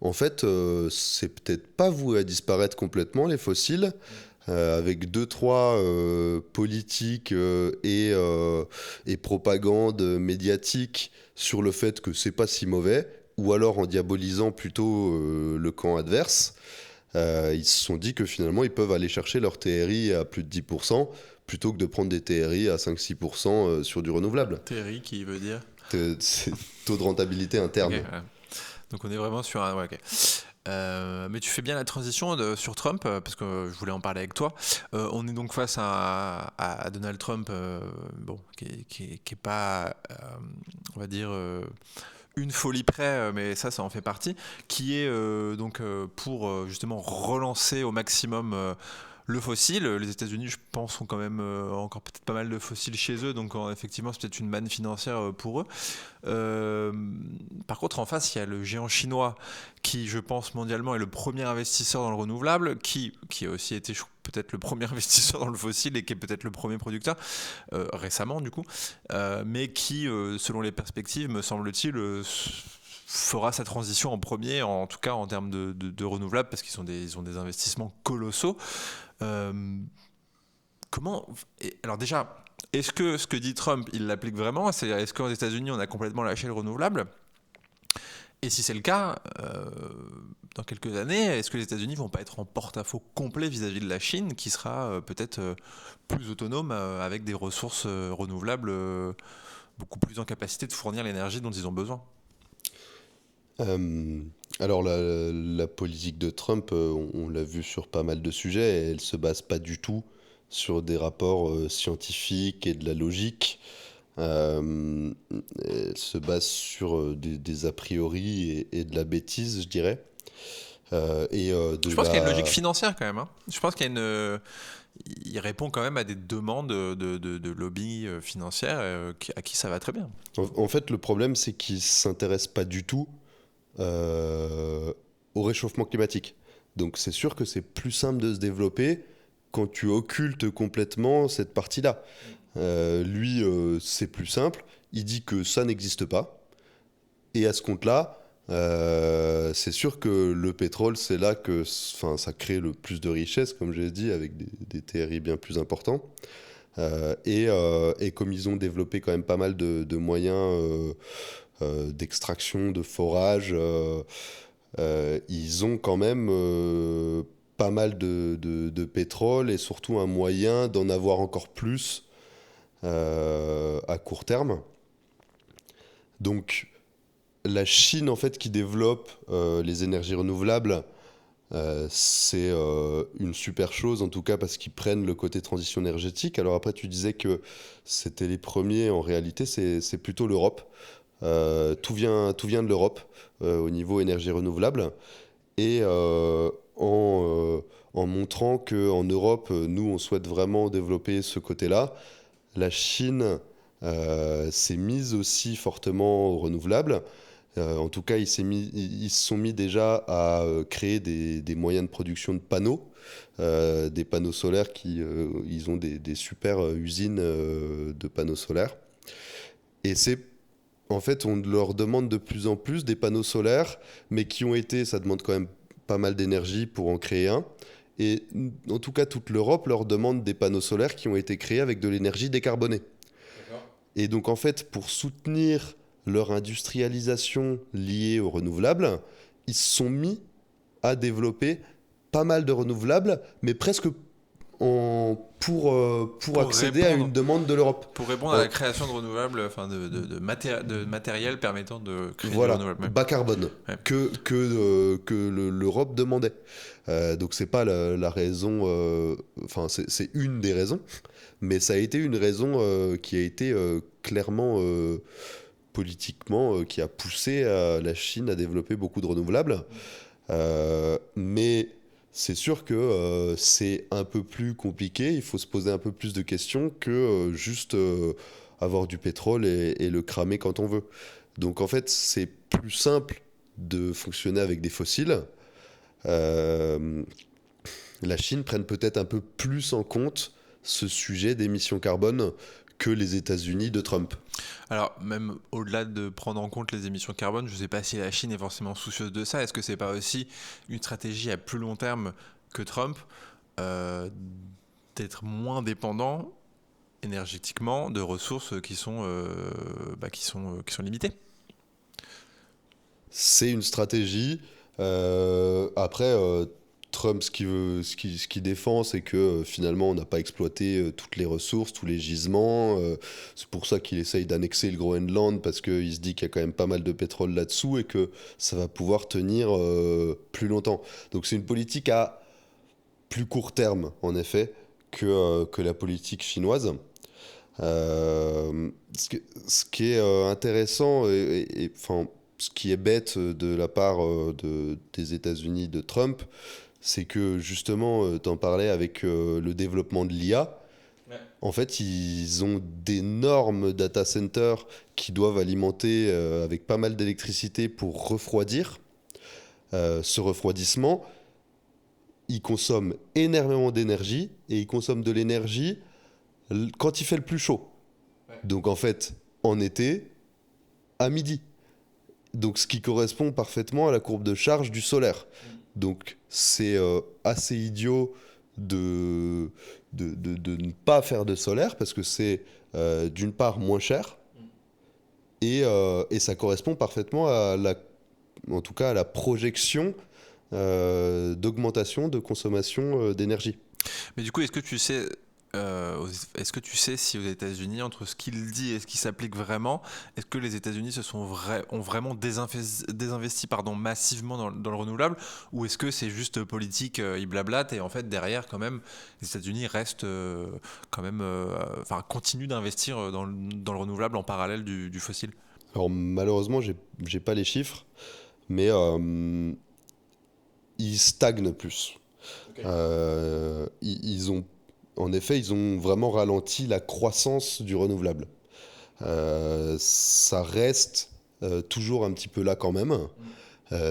en fait, c'est peut-être pas voué à disparaître complètement, les fossiles, avec deux, trois politiques et propagande médiatique sur le fait que c'est pas si mauvais, ou alors en diabolisant plutôt le camp adverse. Ils se sont dit que finalement, ils peuvent aller chercher leur TRI à plus de 10% plutôt que de prendre des TRI à 5-6% sur du renouvelable. Terry qui veut dire. C'est taux de rentabilité Ok, interne. ouais. Donc on est vraiment sur un. Ouais, ok. Mais tu fais bien la transition sur Trump, parce que je voulais en parler avec toi. On est donc face à Donald Trump, bon, qui est pas, on va dire, une folie près, mais ça en fait partie, qui est donc pour justement relancer au maximum le fossile. Les États-Unis, je pense, ont quand même encore peut-être pas mal de fossiles chez eux, donc effectivement, c'est peut-être une manne financière pour eux. Euh, Par contre, en face, il y a le géant chinois qui, je pense, mondialement est le premier investisseur dans le renouvelable, qui a aussi été peut-être le premier investisseur dans le fossile et qui est peut-être le premier producteur, récemment du coup, mais qui, selon les perspectives, me semble-t-il, fera sa transition en premier, en tout cas en termes de renouvelables, parce ils ont des investissements colossaux. Euh, Comment. Alors déjà, est-ce que ce que dit Trump, il l'applique vraiment? C'est-à-dire, est-ce qu'aux États-Unis, on a complètement lâché le renouvelable? Et si c'est le cas, dans quelques années, est-ce que les États-Unis vont pas être en porte-à-faux complet vis-à-vis de la Chine, qui sera peut-être plus autonome avec des ressources renouvelables beaucoup plus en capacité de fournir l'énergie dont ils ont besoin? Euh, alors la politique de Trump, on l'a vu sur pas mal de sujets, elle se base pas du tout sur des rapports scientifiques et de la logique. Euh, Elle se base sur des a priori et de la bêtise, je dirais. De Je pense qu'il y a une logique la... financière quand même, hein. Je pense qu'il y a il répond quand même à des demandes de lobby financière à qui ça va très bien. En fait, le problème, c'est qu'il s'intéresse pas du tout euh, au réchauffement climatique. Donc c'est sûr que c'est plus simple de se développer quand tu occultes complètement cette partie-là. Lui, c'est plus simple. Il dit que ça n'existe pas. Et à ce compte-là, c'est sûr que le pétrole, c'est là que enfin, ça crée le plus de richesses, comme j'ai dit, avec des TRI bien plus importants. Et comme ils ont développé quand même pas mal de moyens d'extraction, de forage, ils ont quand même pas mal de pétrole et surtout un moyen d'en avoir encore plus à court terme. Donc la Chine, en fait, qui développe les énergies renouvelables, C'est une super chose, en tout cas parce qu'ils prennent le côté transition énergétique. Alors après, tu disais que c'était les premiers. En réalité, c'est plutôt l'Europe. Tout vient de l'Europe au niveau énergie renouvelable. Et en montrant qu'en Europe, nous, on souhaite vraiment développer ce côté-là, la Chine s'est mise aussi fortement au renouvelable. En tout cas, ils se sont mis déjà à créer des moyens de production de panneaux, des panneaux solaires ils ont des super usines de panneaux solaires. Et en fait, on leur demande de plus en plus des panneaux solaires, mais ça demande quand même pas mal d'énergie pour en créer un. Et en tout cas, toute l'Europe leur demande des panneaux solaires qui ont été créés avec de l'énergie décarbonée. D'accord. Et donc, en fait, pour soutenir leur industrialisation liée aux renouvelables, ils se sont mis à développer pas mal de renouvelables, mais presque pour Pour accéder à répondre, une demande de l'Europe. pour répondre à Euh, la création de renouvelables, enfin de matériel permettant de créer du Voilà, renouvelable. Ouais. bas carbone, Ouais. que l'Europe demandait. Donc c'est pas la raison, enfin c'est une des raisons, mais ça a été une raison qui a été clairement politiquement, qui a poussé la Chine à développer beaucoup de renouvelables. Mais c'est sûr que c'est un peu plus compliqué, il faut se poser un peu plus de questions que juste avoir du pétrole et le cramer quand on veut. Donc en fait, c'est plus simple de fonctionner avec des fossiles. Euh, la Chine prenne peut-être un peu plus en compte ce sujet d'émissions carbone que les États-Unis de Trump. Alors, même au-delà de prendre en compte les émissions carbone, je ne sais pas si la Chine est forcément soucieuse de ça. Est-ce que c'est pas aussi une stratégie à plus long terme que Trump euh, d'être moins dépendant énergétiquement de ressources qui sont limitées? C'est une stratégie. Après, Trump, ce qu'il défend, c'est que finalement, on n'a pas exploité toutes les ressources, tous les gisements. C'est pour ça qu'il essaye d'annexer le Groenland, parce qu'il se dit qu'il y a quand même pas mal de pétrole là-dessous et que ça va pouvoir tenir plus longtemps. Donc c'est une politique à plus court terme, en effet, que la politique chinoise. Ce qui est intéressant enfin, ce qui est bête de la part des États-Unis de Trump, c'est que justement, t'en parlais avec le développement de l'IA. Ouais. En fait, ils ont d'énormes data centers qui doivent alimenter avec pas mal d'électricité pour refroidir. Ce refroidissement, il consomme énormément d'énergie et il consomme de l'énergie quand il fait le plus chaud. Ouais. Donc en fait, en été, à midi. Donc ce qui correspond parfaitement à la courbe de charge du solaire. Donc c'est assez idiot de ne pas faire de solaire parce que c'est d'une part moins cher et ça correspond parfaitement en tout cas à la projection d'augmentation de consommation d'énergie. Mais du coup, est-ce que tu sais si aux États-Unis, entre ce qu'il dit et ce qui s'applique vraiment, est-ce que les États-Unis ont vraiment désinvesti massivement dans le renouvelable, ou est-ce que c'est juste politique, ils blablatent et en fait derrière quand même les États-Unis restent continuent d'investir dans le renouvelable en parallèle du fossile? Alors malheureusement, j'ai pas les chiffres, mais ils stagnent plus. Ok. En effet, ils ont vraiment ralenti la croissance du renouvelable. Ça reste toujours un petit peu là quand même,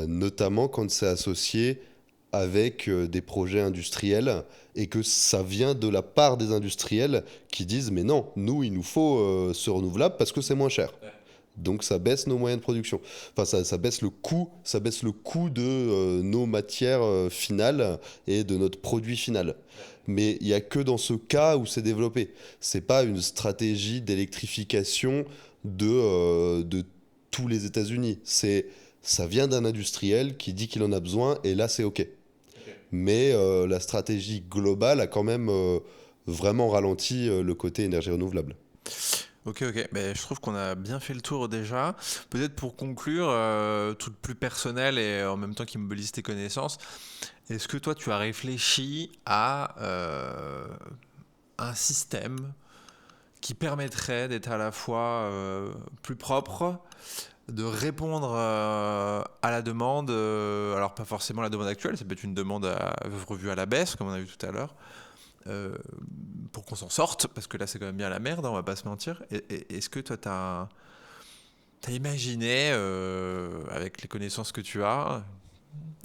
notamment quand c'est associé avec des projets industriels et que ça vient de la part des industriels qui disent mais non, nous, il nous faut ce renouvelable parce que c'est moins cher. Ouais. Donc ça baisse nos moyens de production. Enfin, ça baisse le coût de nos matières finales et de notre produit final. Mais il n'y a que dans ce cas où c'est développé. C'est pas une stratégie d'électrification de tous les États-Unis. Ça vient d'un industriel qui dit qu'il en a besoin et là c'est OK. Mais la stratégie globale a quand même vraiment ralenti le côté énergie renouvelable. Ok, ok. Ben, je trouve qu'on a bien fait le tour déjà. Peut-être pour conclure, tout plus personnel et en même temps qui mobilise tes connaissances, est-ce que toi tu as réfléchi à un système qui permettrait d'être à la fois plus propre, de répondre à la demande, alors pas forcément la demande actuelle, ça peut être une demande revue à la baisse, comme on a vu tout à l'heure, euh, pour qu'on s'en sorte, parce que là c'est quand même bien la merde, hein, on va pas se mentir. Est-ce que toi t'as imaginé, avec les connaissances que tu as,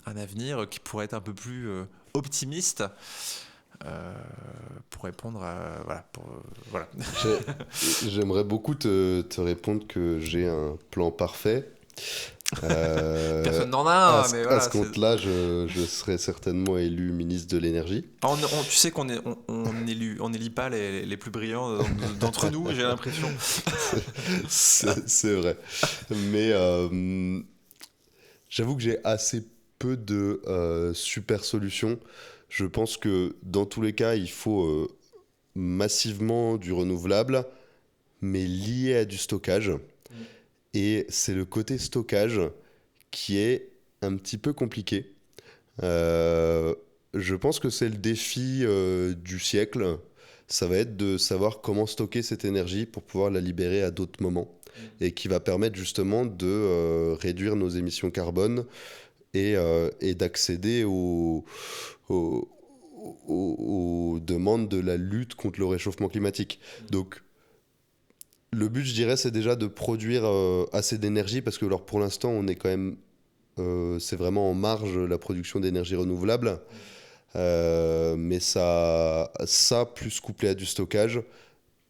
un avenir qui pourrait être un peu plus optimiste euh, pour répondre à... Voilà, voilà. J'ai- J'aimerais beaucoup te répondre que j'ai un plan parfait. Personne n'en a, hein, mais À voilà. ce compte-là, je serais certainement élu ministre de l'énergie. Tu sais on élit pas les plus brillants d'entre nous, j'ai l'impression. C'est vrai. Mais j'avoue que j'ai assez peu de super solutions. Je pense que dans tous les cas, il faut massivement du renouvelable, mais lié à du stockage. Et c'est le côté stockage qui est un petit peu compliqué. Euh, je pense que c'est le défi du siècle. Ça va être de savoir comment stocker cette énergie pour pouvoir la libérer à d'autres moments et qui va permettre justement de réduire nos émissions carbone et d'accéder aux, aux demandes de la lutte contre le réchauffement climatique. Donc le but, je dirais, c'est déjà de produire assez d'énergie parce que alors, pour l'instant, on est quand même, c'est vraiment en marge la production d'énergie renouvelable. Mais ça, plus couplé à du stockage,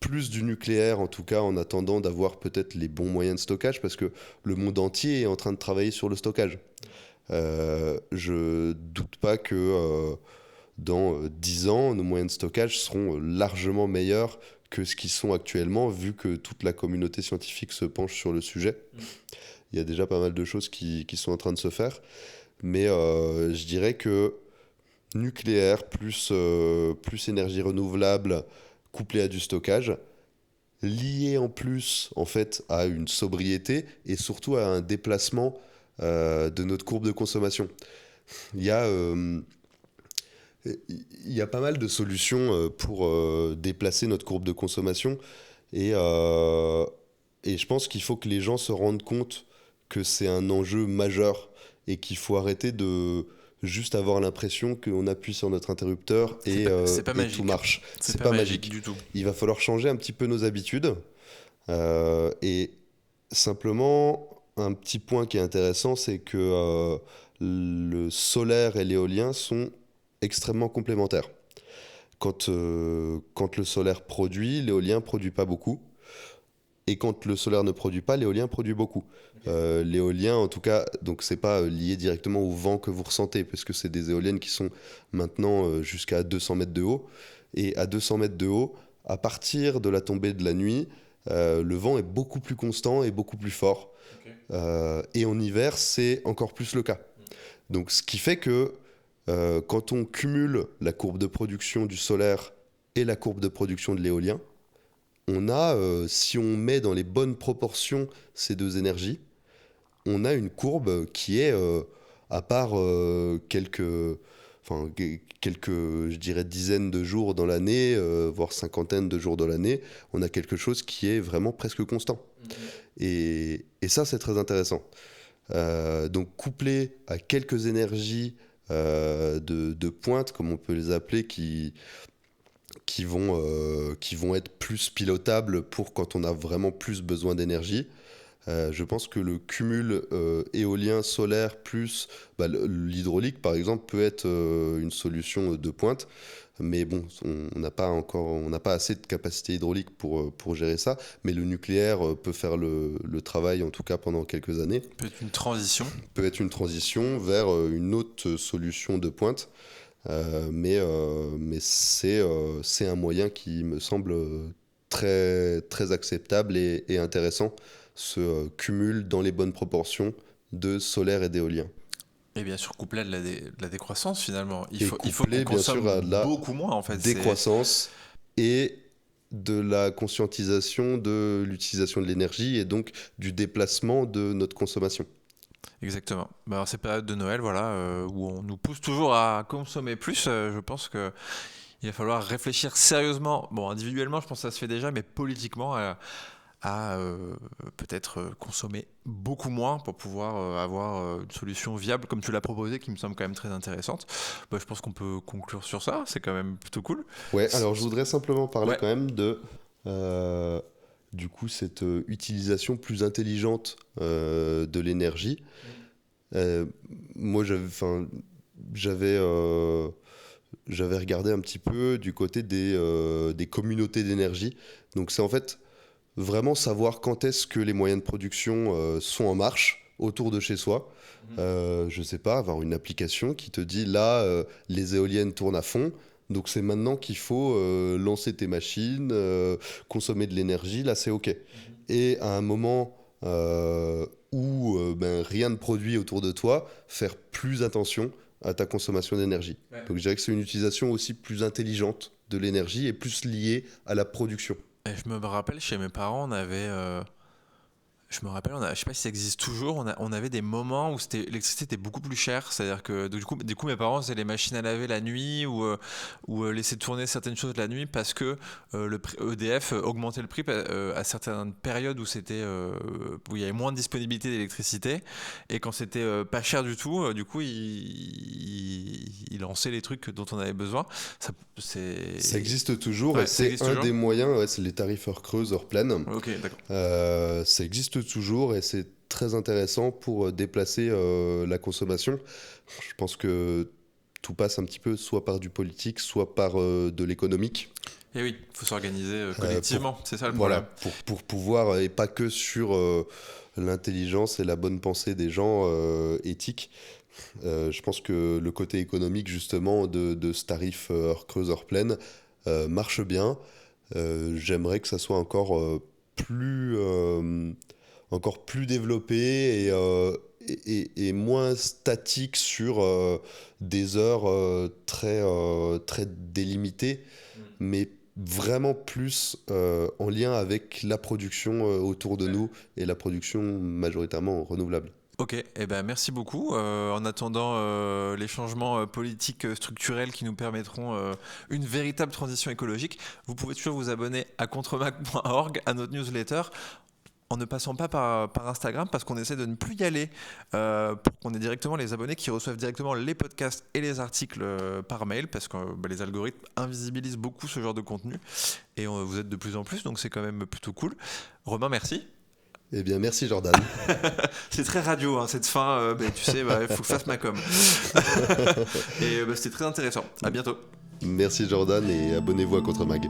plus du nucléaire en tout cas, en attendant d'avoir peut-être les bons moyens de stockage, parce que le monde entier est en train de travailler sur le stockage. Je doute pas que dans 10 ans, nos moyens de stockage seront largement meilleurs que ce qu'ils sont actuellement, vu que toute la communauté scientifique se penche sur le sujet. Il y a déjà pas mal de choses qui sont en train de se faire, mais je dirais que nucléaire plus énergie renouvelable couplé à du stockage, lié en plus en fait à une sobriété et surtout à un déplacement de notre courbe de consommation. Il y a, euh, il y a pas mal de solutions pour déplacer notre courbe de consommation et, euh, et je pense qu'il faut que les gens se rendent compte que c'est un enjeu majeur et qu'il faut arrêter de juste avoir l'impression qu'on appuie sur notre interrupteur C'est pas et tout magique. marche. C'est C'est pas pas magique magique. du tout. Il va falloir changer un petit peu nos habitudes. Et simplement, un petit point qui est intéressant, c'est que le solaire et l'éolien sont extrêmement complémentaires. Quand le solaire produit, l'éolien produit pas beaucoup. Et quand le solaire ne produit pas, l'éolien produit beaucoup. L'éolien, en tout cas, donc c'est pas lié directement au vent que vous ressentez, parce que c'est des éoliennes qui sont maintenant jusqu'à 200 mètres de haut. Et à 200 mètres de haut, à partir de la tombée de la nuit, le vent est beaucoup plus constant et beaucoup plus fort. Et en hiver, c'est encore plus le cas. Donc, ce qui fait que quand on cumule la courbe de production du solaire et la courbe de production de l'éolien, on a, si on met dans les bonnes proportions ces deux énergies, on a une courbe qui est, à part quelques, je dirais, dizaines de jours dans l'année, voire cinquantaine de jours dans l'année, on a quelque chose qui est vraiment presque constant. Et ça, c'est très intéressant. Donc, couplé à quelques énergies de pointe, comme on peut les appeler, qui vont être plus pilotables pour quand on a vraiment plus besoin d'énergie. Je pense que le cumul éolien, solaire, plus l'hydraulique, par exemple, peut être une solution de pointe. Mais bon, on n'a pas assez de capacité hydraulique pour gérer ça. Mais le nucléaire peut faire le travail, en tout cas pendant quelques années. Peut-être une transition. Peut être une transition vers une autre solution de pointe. Mais c'est un moyen qui me semble très, très acceptable et intéressant, ce cumul dans les bonnes proportions de solaire et d'éolien. Et bien sûr, couplé à de la décroissance finalement. Et Il faut qu'on couplé bien sûr consomme à de la beaucoup moins en fait. décroissance et de la conscientisation de l'utilisation de l'énergie et donc du déplacement de notre consommation. Exactement. Bah, alors, ces périodes de Noël, voilà, où on nous pousse toujours à consommer plus, je pense que il va falloir réfléchir sérieusement. Bon, individuellement, je pense que ça se fait déjà, mais politiquement, à peut-être consommer beaucoup moins pour pouvoir avoir une solution viable, comme tu l'as proposé, qui me semble quand même très intéressante. Bah, je pense qu'on peut conclure sur ça. C'est quand même plutôt cool. Ouais, alors je voudrais simplement parler Ouais. quand même de euh, du coup cette utilisation plus intelligente de l'énergie. Euh, Moi, j'avais j'avais regardé un petit peu du côté des communautés d'énergie. Donc c'est en fait vraiment savoir quand est-ce que les moyens de production sont en marche autour de chez soi. Je sais pas, avoir une application qui te dit là, les éoliennes tournent à fond. Donc c'est maintenant qu'il faut lancer tes machines, consommer de l'énergie, là c'est OK. Et à un moment où ben, rien ne produit autour de toi, faire plus attention à ta consommation d'énergie. Ouais. Donc je dirais que c'est une utilisation aussi plus intelligente de l'énergie et plus liée à la production. Et je me rappelle, chez mes parents, on avait je me rappelle, je sais pas si ça existe toujours, on avait des moments où l'électricité était beaucoup plus chère, c'est-à-dire que du coup mes parents faisaient les machines à laver la nuit ou laissaient tourner certaines choses la nuit parce que EDF augmentait le prix à certaines périodes où il y avait moins de disponibilité d'électricité et quand c'était pas cher du tout, du coup ils lançaient les trucs dont on avait besoin. Ça existe toujours et Ouais, ça c'est existe un toujours. des moyens, ouais, c'est les tarifs heure creuse, heure pleine. Ok, d'accord. Ça existe toujours et c'est très intéressant pour déplacer la consommation. Je pense que tout passe un petit peu soit par du politique, soit par de l'économique. Et oui, il faut s'organiser Pour, collectivement, c'est ça le voilà, problème. pour pouvoir, et pas que sur l'intelligence et la bonne pensée des gens éthiques. Je pense que le côté économique justement de ce tarif heure creuse, heure pleine marche bien. J'aimerais que ça soit encore plus développé et moins statique sur des heures très délimitées, mais vraiment plus en lien avec la production autour de nous et la production majoritairement renouvelable. Ok, eh ben merci beaucoup. En attendant les changements politiques structurels qui nous permettront une véritable transition écologique, vous pouvez toujours vous abonner à contremac.org, à notre newsletter, en ne passant pas par Instagram parce qu'on essaie de ne plus y aller pour qu'on ait directement les abonnés qui reçoivent directement les podcasts et les articles par mail parce que les algorithmes invisibilisent beaucoup ce genre de contenu et vous êtes de plus en plus donc c'est quand même plutôt cool. Romain, merci. Eh bien, merci Jordan. C'est très radio, hein, cette fin, tu sais, il faut que je fasse ma com. Et c'était très intéressant. À bientôt. Merci Jordan et abonnez-vous à Contremag.